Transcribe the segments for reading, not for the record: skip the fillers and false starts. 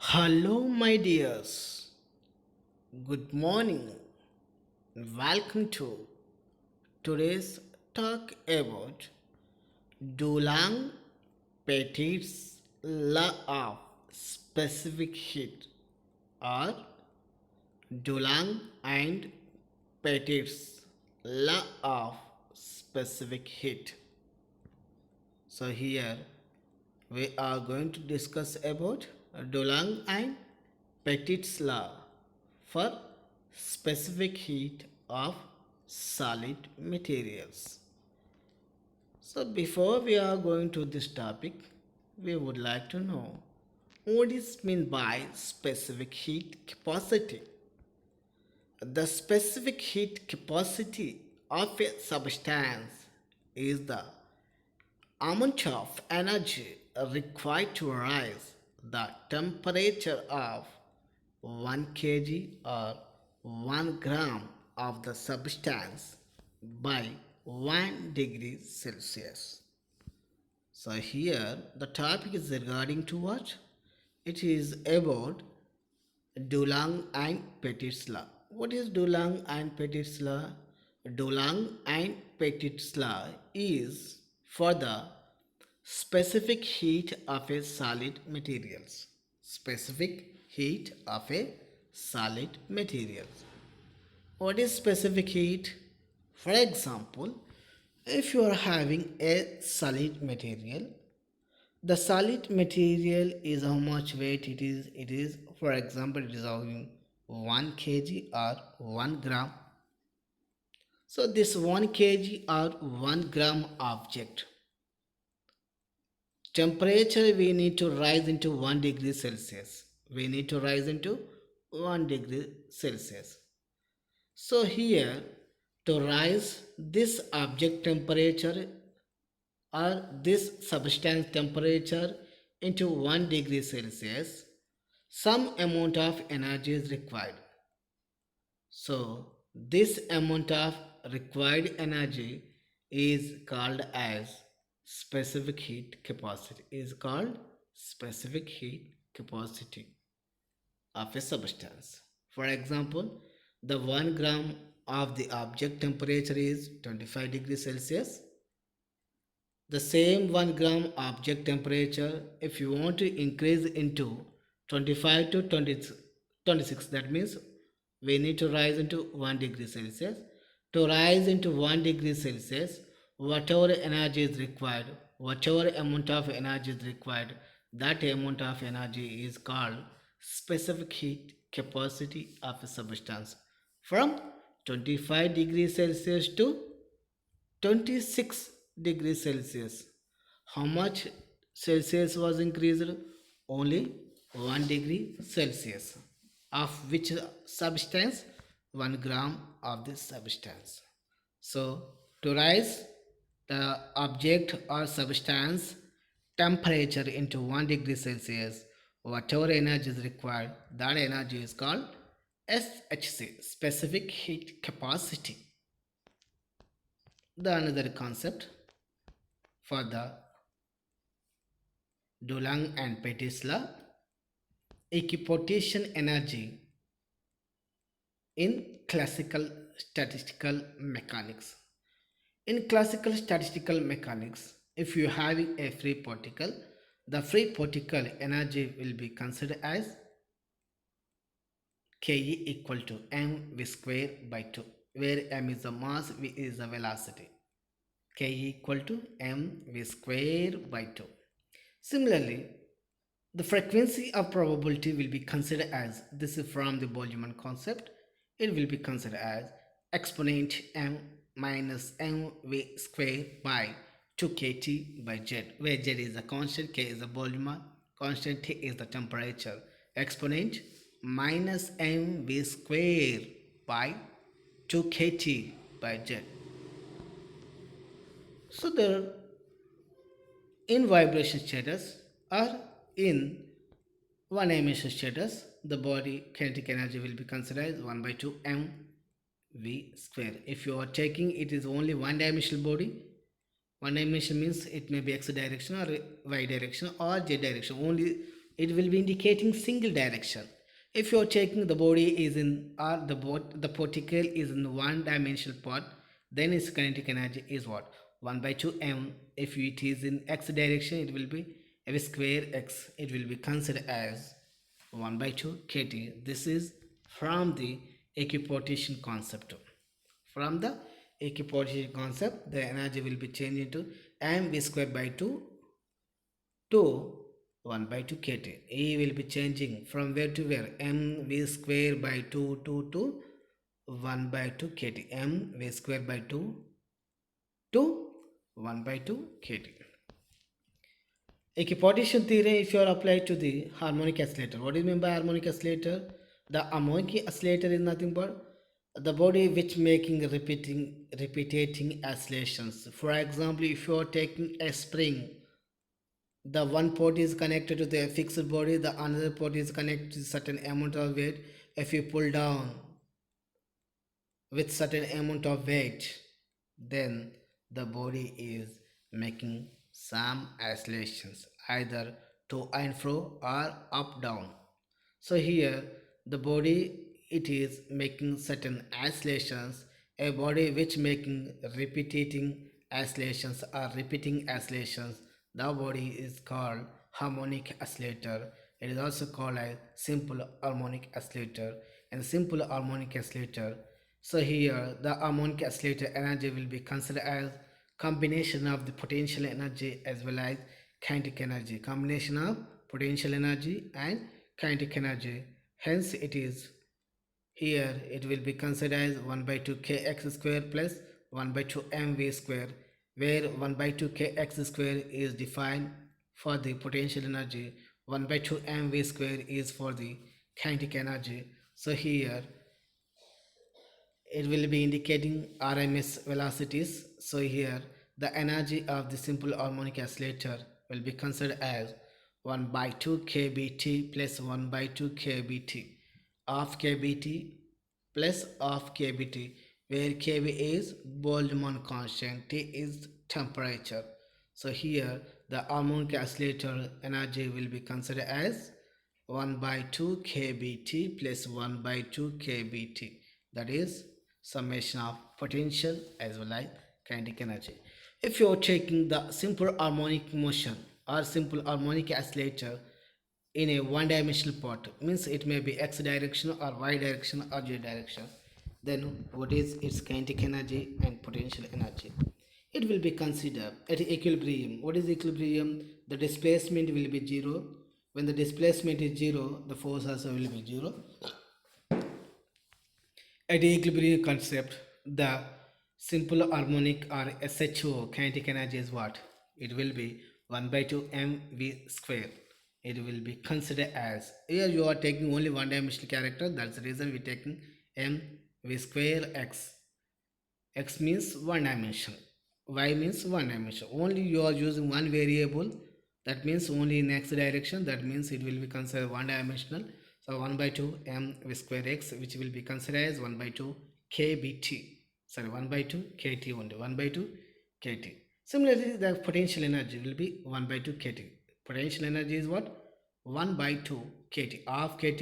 Hello, my dears. Good morning. Welcome to today's talk about Dulong Petit's law of specific heat or Dulong and Petit's law of specific heat. So here we are going to discuss about Dulong and Petit's law for specific heat of solid materials. So before we are going to this topic, we would like to know what is meant by specific heat capacity. The specific heat capacity of a substance is the amount of energy required to rise the temperature of 1 kg or 1 gram of the substance by 1 degree Celsius. So here the topic is regarding to what? It is about Dulong and Petit's law. What is Dulong and Petit's law? Dulong and Petit's law is for the specific heat of a solid materials. Specific heat of a solid materials. What is specific heat? For example, if you are having a solid material, the solid material is how much weight it is, for example, it is having 1 kg or 1 gram. So this 1 kg or 1 gram object temperature we need to rise into 1 degree Celsius. We need to rise into 1 degree Celsius. So here to rise this object temperature or this substance temperature into 1 degree Celsius, some amount of energy is required. So this amount of required energy is called as specific heat capacity. Is called specific heat capacity of a substance. For example, the 1 gram of the object temperature is 25 degrees Celsius. The same 1 gram object temperature, if you want to increase into 25 to 26, that means we need to rise into 1 degree Celsius. To rise into 1 degree Celsius, whatever energy is required, whatever amount of energy is required, that amount of energy is called specific heat capacity of a substance. From 25 degrees Celsius to 26 degrees Celsius. How much Celsius was increased? Only 1 degree Celsius. Of which substance? 1 gram of this substance. So, to rise the object or substance temperature into 1 degree Celsius, whatever energy is required, that energy is called SHC, specific heat capacity. The another concept for the Dulong and Petit's law, equipotation energy in classical statistical mechanics. In classical statistical mechanics, if you are having a free particle, the free particle energy will be considered as Ke equal to mv square by 2, where m is the mass, v is the velocity. K equal to mv square by 2. Similarly, the frequency of probability will be considered as, this is from the Boltzmann concept, it will be considered as exponent m minus mv square by 2kt by z, where z is a constant, k is a Boltzmann constant, t is the temperature. Exponent minus mv square by 2kt by z. So the in vibration status or in one emission status, the body kinetic energy will be considered as 1 by 2 mv square. If you are taking it is only one dimensional body, one dimension means it may be x direction or y direction or z direction. Only it will be indicating single direction. If you're checking the body is in or the particle is in one dimensional part, then its kinetic energy is what? 1 by 2 m. If it is in x direction, it will be v square x. It will be considered as 1 by 2 kt. This is from the equipotation concept. From the equipotation concept, the energy will be changed into mv square by 2 to 1 by 2 kt. E will be changing from where to where? Mv square by 2 to 1 by 2 kt. Mv square by 2 to 1 by 2 kt. Equipotation theorem, if you are applied to the harmonic oscillator. What do you mean by harmonic oscillator? The harmonic oscillator is nothing but the body which making repeating oscillations. For example, if you are taking a spring, the one port is connected to the fixed body, the another port is connected to certain amount of weight. If you pull down with certain amount of weight, then the body is making some oscillations either to and fro or up down. So here the body it is making certain oscillations. A body which making repeating oscillations or repeating oscillations, the body is called harmonic oscillator. It is also called a simple harmonic oscillator. And simple harmonic oscillator, so here the harmonic oscillator energy will be considered as combination of the potential energy as well as kinetic energy. Combination of potential energy and kinetic energy. Hence it is here it will be considered as 1 by 2 kx square plus 1 by 2 mv square, where 1 by 2 kx square is defined for the potential energy, 1 by 2 mv square is for the kinetic energy. So here it will be indicating RMS velocities. So here the energy of the simple harmonic oscillator will be considered as 1 by 2 kBt plus 1 by 2 kBt of kBt plus of kBt, where kB is Boltzmann constant, T is temperature. So here the harmonic oscillator energy will be considered as 1 by 2 kBt plus 1 by 2 kBt, that is summation of potential as well as kinetic energy. If you are taking the simple harmonic motion or simple harmonic oscillator in a one-dimensional part, means it may be x direction or y direction or z direction, then what is its kinetic energy and potential energy? It will be considered at equilibrium. What is equilibrium? The displacement will be zero. When the displacement is zero, the force also will be zero. At equilibrium concept, the simple harmonic or SHO kinetic energy is what? It will be 1 by 2 mv square. It will be considered as, here you are taking only one dimensional character, that's the reason we are taking mv square x. X means one dimension, y means one dimension. Only you are using one variable, that means only in x direction, that means it will be considered one dimensional. So 1 by 2 m v square x, which will be considered as 1 by 2 kbt. Sorry, 1 by 2 kt only, 1 by 2 kt. Similarly, the potential energy will be 1 by 2 kt. Potential energy is what? 1 by 2 kt. Half kt.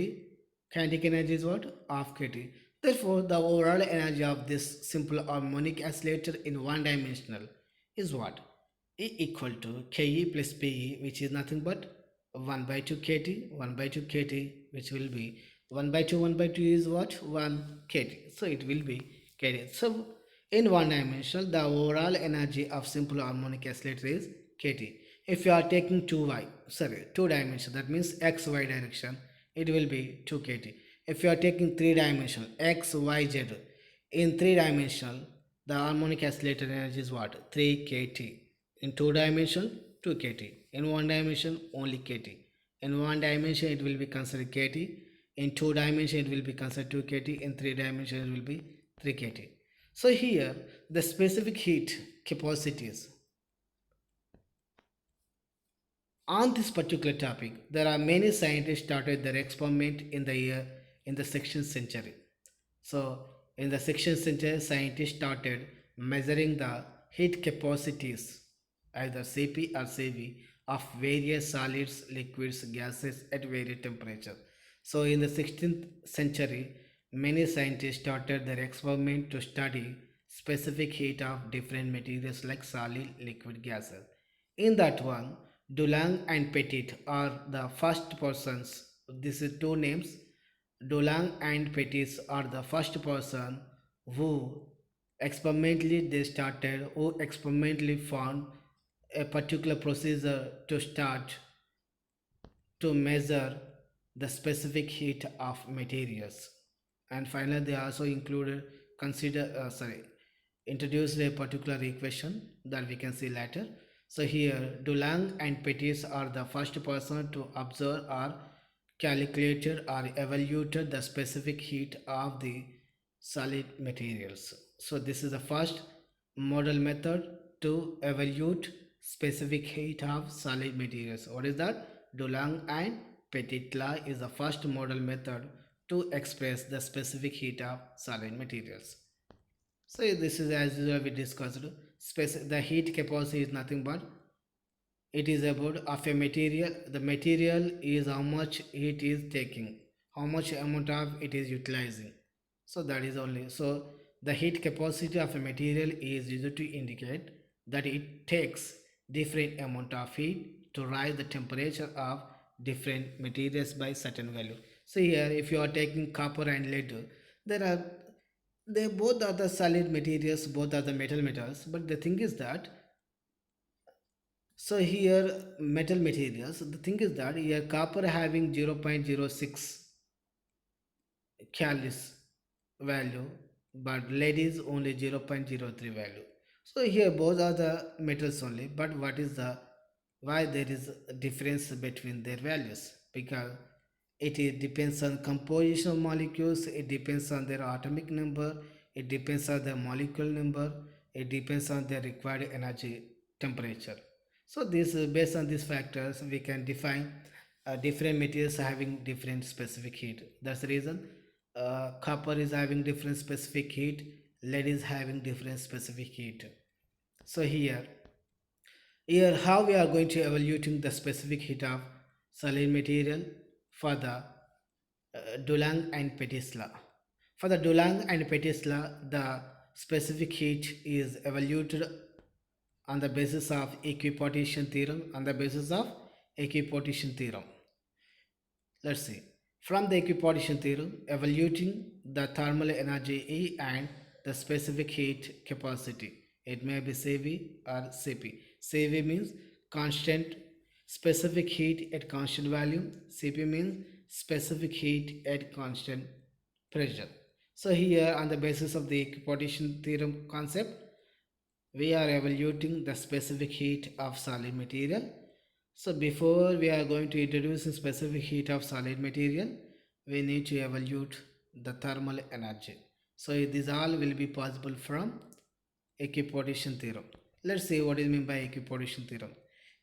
Kinetic energy is what? Half kt. Therefore, the overall energy of this simple harmonic oscillator in one dimensional is what? E equal to Ke plus Pe, which is nothing but 1 by 2 kt, 1 by 2 kt, which will be 1 by 2 is what? 1 kt. So it will be kt. So in one dimensional, the overall energy of simple harmonic oscillator is kt. If you are taking 2 dimension, that means x, y direction, it will be 2 kt. If you are taking 3-dimensional, x, y, z, in 3-dimensional, the harmonic oscillator energy is what? 3 kt. In 2-dimensional, 2 kt. In 1 dimension, only kt. In 1 dimension, it will be considered kt. In 2 dimension, it will be considered 2 kt. In 3 dimension, it will be 3 kt. So here, the specific heat capacities. On this particular topic, there are many scientists started their experiment in the 16th century. So in the 16th century, scientists started measuring the heat capacities, either Cp or Cv, of various solids, liquids, gases at various temperatures. So, in the 16th century, many scientists started their experiment to study specific heat of different materials like solid, liquid, gases. In that one, Dulong and Petit are the first persons. These are two names. Dulong and Petit are the first person who who experimentally found a particular procedure to start to measure the specific heat of materials. And finally they also included consider sorry introduced a particular equation that we can see later. So here Dulong and Petit are the first person to observe or calculated or evaluated the specific heat of the solid materials. So this is the first model method to evaluate specific heat of solid materials. What is that? Dulong and Petit law is the first model method to express the specific heat of solid materials. So this is as usual we discussed. The heat capacity is nothing but it is about of a material. The material is how much heat is taking, how much amount of it is utilizing. So that is only. So the heat capacity of a material is used to indicate that it takes different amount of heat to rise the temperature of different materials by certain value. So here if you are taking copper and lead, there are they both are the solid materials, both are the metals, but the thing is that so here metal materials, the thing is that here copper having 0.06 calories value, but lead is only 0.03 value. So here both are the metals only, but what is the why there is a difference between their values? Because depends on composition of molecules, it depends on their atomic number, it depends on the molecule number, it depends on their required energy temperature. So this based on these factors we can define different materials having different specific heat. That's the reason copper is having different specific heat, lead is having different specific heat. So here how we are going to evaluating the specific heat of solid material for the Dulong and Petit law. For the Dulong and Petit law, the specific heat is evaluated on the basis of equipartition theorem. On the basis of equipartition theorem, let's see. From the equipartition theorem, evaluating the thermal energy E and the specific heat capacity. It may be CV or Cp. CV means constant specific heat at constant volume. Cp means specific heat at constant pressure. So here on the basis of the equipartition theorem concept, we are evaluating the specific heat of solid material. So before we are going to introduce the specific heat of solid material, we need to evaluate the thermal energy. So this all will be possible from equipartition theorem. Let's see what is meant by equipartition theorem.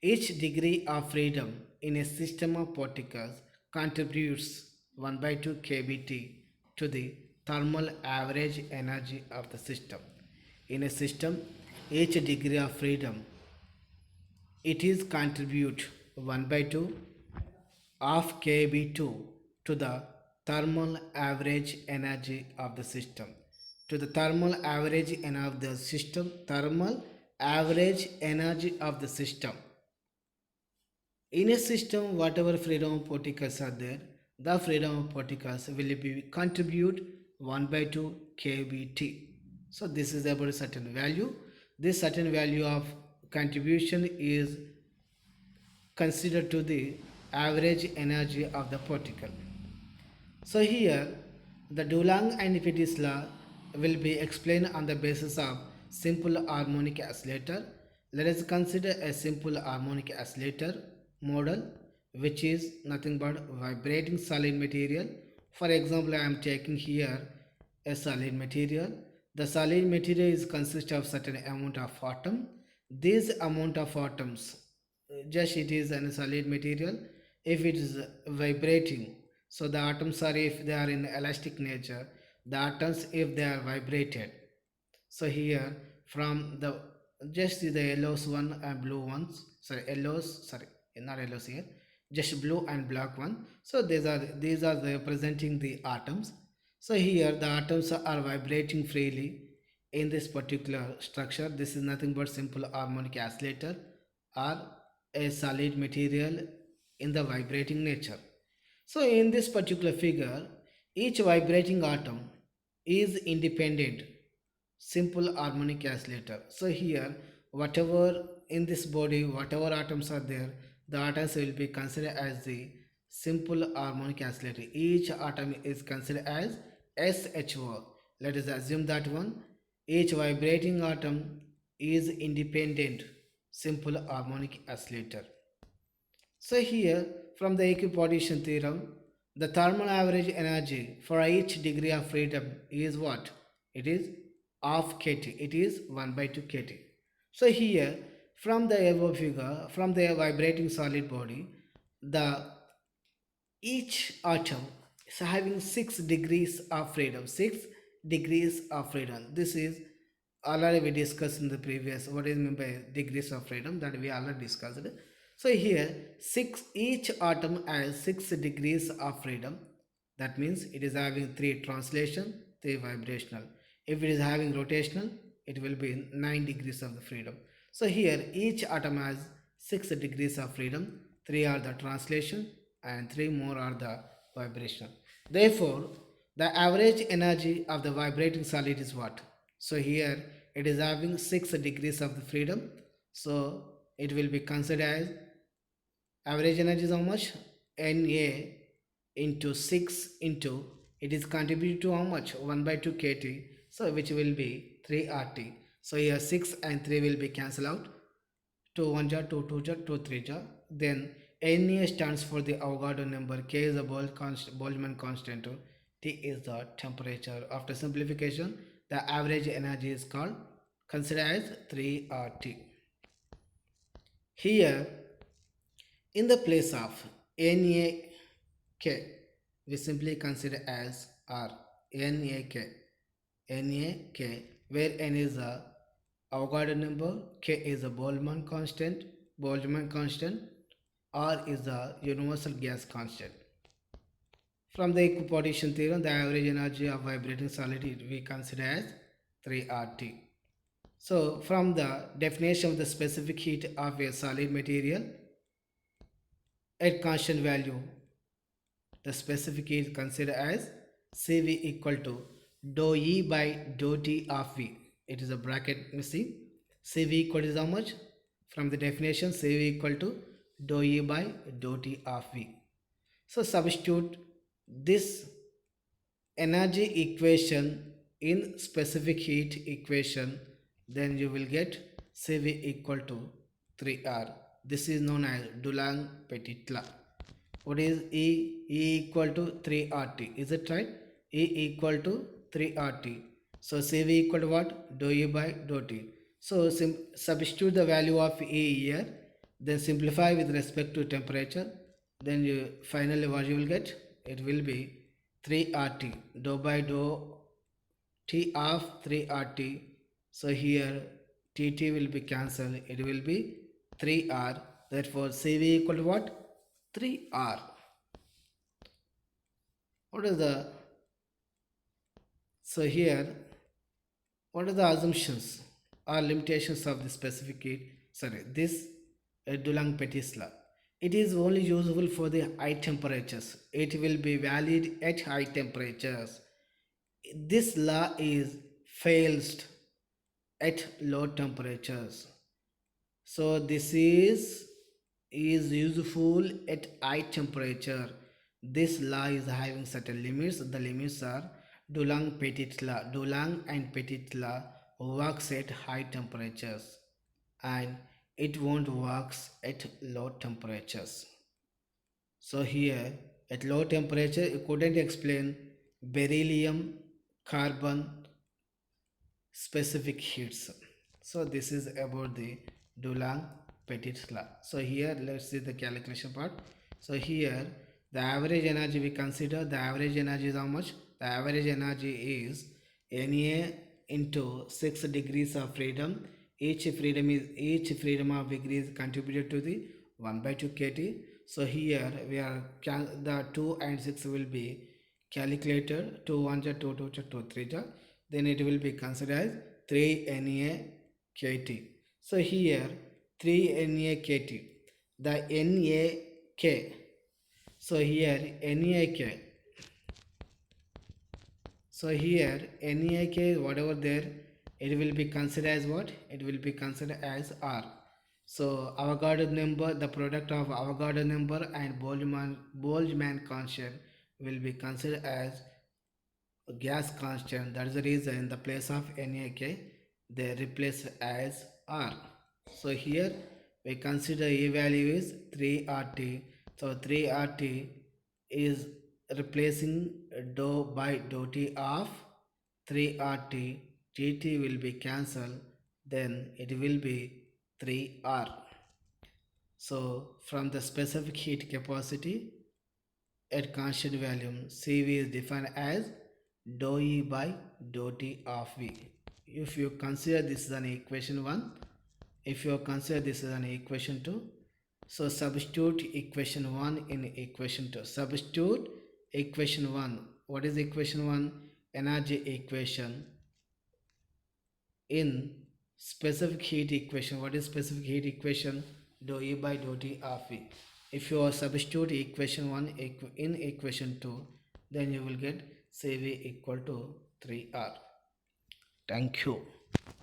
Each degree of freedom in a system of particles contributes 1 by 2 kBT to the thermal average energy of the system. In a system, each degree of freedom it is contribute 1 by 2 of kb2 to the thermal average energy of the system. To the thermal average energy of the system, thermal average energy of the system. In a system, whatever freedom of particles are there, the freedom of particles will be contribute 1 by 2 kBT. So this is about a certain value. This certain value of contribution is considered to the average energy of the particle. So here the Dulong and Petit law will be explained on the basis of simple harmonic oscillator. Let us consider a simple harmonic oscillator model which is nothing but vibrating solid material. For example, I am taking here a solid material. The solid material is consist of certain amount of atom. This amount of atoms, just it is a solid material. If it is vibrating, so the atoms are if they are in elastic nature, the atoms if they are vibrated. So here from the just see the yellows one and blue ones. Sorry, yellows. Sorry, not yellows here. Just blue and black one. So these are representing the atoms. So here the atoms are vibrating freely in this particular structure. This is nothing but simple harmonic oscillator or a solid material in the vibrating nature. So in this particular figure, each vibrating atom is independent simple harmonic oscillator. So here whatever in this body, whatever atoms are there, the atoms will be considered as the simple harmonic oscillator. Each atom is considered as SHO. Let us assume that one. Each vibrating atom is independent simple harmonic oscillator. So here from the equipartition theorem, the thermal average energy for each degree of freedom is what? It is half kT. It is 1 by 2 kT. So here from the above figure, from the vibrating solid body, the each atom is having 6 degrees of freedom. 6 degrees of freedom. This is already we discussed in the previous what is meant by degrees of freedom, that we already discussed. So here 6 each atom has 6 degrees of freedom. That means it is having 3 translation, 3 vibrational. If it is having rotational, it will be 9 degrees of the freedom. So here each atom has 6 degrees of freedom, 3 are the translation and 3 more are the vibrational. Therefore, the average energy of the vibrating solid is what? So here it is having 6 degrees of the freedom. So it will be considered as average energy is how much? Na into 6 into it is contributed to how much? 1 by 2 kT. So which will be 3 RT. So here 6 and 3 will be cancelled out. 2 1 jar, 2 2 jar, 2 3 jar. Then Na stands for the Avogadro number, K is the Boltzmann constant, T is the temperature. After simplification, the average energy is called considered as 3 RT. Here, in the place of NaK, we simply consider as R, NaK, where N is the Avogadro number, K is the Boltzmann constant, R is the universal gas constant. From the equipartition theorem, the average energy of vibrating solid we consider as 3 RT. So from the definition of the specific heat of a solid material at constant value, the specific heat is considered as Cv equal to dou E by dou T of V. It is a bracket missing. Cv equal to how much? From the definition, Cv equal to dou E by dou T of V. So substitute this energy equation in specific heat equation, then you will get Cv equal to 3R. This is known as Dulong-Petit law. What is E? E equal to 3RT. Is it right? E equal to 3RT. So Cv equal to what? Dou E by dou T. So substitute the value of E here. Then simplify with respect to temperature. Then you finally what you will get? It will be 3RT. Dou by dou T of 3RT. So here TT will be cancelled. It will be 3R. Therefore Cv equal to what? 3R. What is the, so here what are the assumptions or limitations of the specific heat? Sorry, this Dulong-Petit law. It is only useful for the high temperatures. It will be valid at high temperatures. This law is fails at low temperatures. So this is useful at high temperature. This law is having certain limits. The limits are Dulong-Petit law. Dulong and Petit law works at high temperatures and it won't works at low temperatures. So here at low temperature you couldn't explain beryllium, carbon specific heats. So this is about the Dulong-Petit law. So here let's see the calculation part. So here the average energy we consider, the average energy is how much? The average energy is Na into 6 degrees of freedom each freedom of degree is contributed to the 1 by 2 kt. So here we are the 2 and 6 will be calculated. 2 1 ja 2 2 ja 2 3 ja, then it will be considered as 3 na kt. So here 3 na kt, the nak, so here nak, so here NEIK whatever there, it will be considered as what? It will be considered as R. So Avogadro number, the product of Avogadro number and Boltzmann constant will be considered as gas constant. That is the reason in the place of NEIK they replace as R. So here we consider E value is 3RT. So 3RT is replacing dou by dou t of 3RT. Tt will be cancelled, then it will be 3R. So from the specific heat capacity at constant volume, Cv is defined as dou E by dou T of V. If you consider this is an equation 1, if you consider this is an equation 2, so substitute equation 1 in equation 2. Substitute equation 1. What is equation 1? Energy equation in specific heat equation. What is specific heat equation? Dou E by dou T of V. If you substitute equation 1 in equation 2, then you will get Cv equal to 3R. Thank you.